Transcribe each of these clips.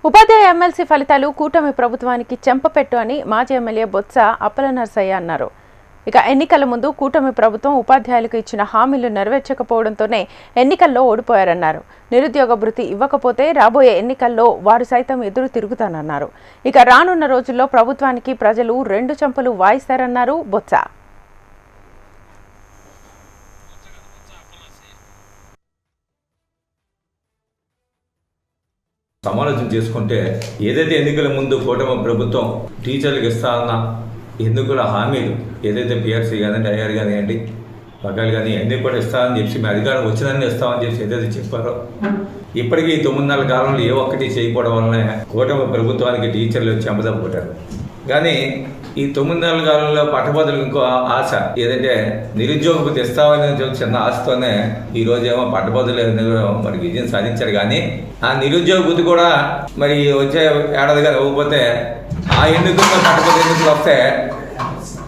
ఉపాధ్యాయ MLC ఫలితాలు కూటమి ప్రభుత్వానికి చెంపపెట్టు అని మాజీ ఎమ్మెల్యే బొత్స అప్పలనరసయ్య అన్నారు. ఇక ఎన్నికల ముందు కూటమి ప్రభుత్వం ఉపాధ్యాయులకు ఇచ్చిన హామీలు నెరవేర్చకపోవడంతోనే ఎన్నికల్లో ఓడిపోయారన్నారు. నిరుద్యోగ భృతి ఇవ్వకపోతే రాబోయే ఎన్నికల్లో వారు సైతం ఎదురు తిరుగుతానన్నారు. ఇక రానున్న రోజుల్లో ప్రభుత్వానికి ప్రజలు 2 చెంపలు వాయిస్తారన్నారు బొత్స. సమాలోచన చేసుకుంటే ఏదైతే ఎన్నికల ముందు కూటమి ప్రభుత్వం టీచర్లకు ఇస్తామన్న ఎన్నికల హామీలు ఏదైతే పిఆర్సీ కానివ్వండి, ఐఆర్ కానివ్వండి, పగాలు కానీ అన్నీ కూడా ఇస్తామని చెప్పి మీ అధికారం వచ్చిందని ఇస్తామని చెప్పి ఏదైతే చెప్పారో ఇప్పటికీ 9 నెలల కాలంలో ఏ ఒక్కటి చేయకపోవడం వల్లనే కూటమి ప్రభుత్వానికి టీచర్లు చెంపదెబ్బ కొట్టారు. కానీ ఈ 9 నెలల కాలంలో పట్టభద్రులకు ఇంకో ఆశ ఏదంటే నిరుద్యోగ భృతి ఇస్తామని చిన్న ఆశతోనే ఈ రోజేమో పట్టభద్రులు మరి విజయం సాధించారు. కానీ ఆ నిరుద్యోగ భృతి కూడా మరి వచ్చే ఏడాదిగా ఇవ్వకపోతే ఆ ఎన్నికల్లో పట్టభద్రుల ఎన్నికలు వస్తే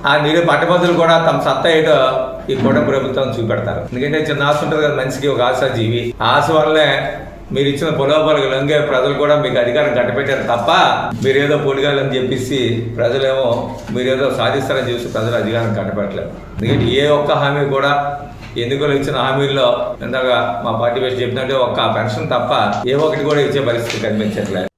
ఆ పట్టభద్రులు కూడా తమ సత్తా ఏటో ఈ కూటమి ప్రభుత్వం చూపెడతారు. ఎందుకంటే చిన్న ఆశ ఉంటుంది కదా మనిషికి, ఒక ఆశ జీవి. ఆ ఆశ వల్లే మీరు ఇచ్చిన పొలవపాలకు లొంగే ప్రజలు కూడా మీకు అధికారం కట్టపెట్టారు తప్ప మీరేదో పొడిగాలని చెప్పేసి ప్రజలేమో మీరేదో సాధిస్తారని చూసి ప్రజలు అధికారం కట్టపెట్టలేదు. ఎందుకంటే ఏ ఒక్క హామీ కూడా ఎన్నికలు ఇచ్చిన హామీల్లో ఇందాక మా పార్టీ పేరు చెప్పినట్టే ఒక్క పెన్షన్ తప్ప ఏ ఒక్కటి కూడా ఇచ్చే పరిస్థితి కనిపించట్లేదు.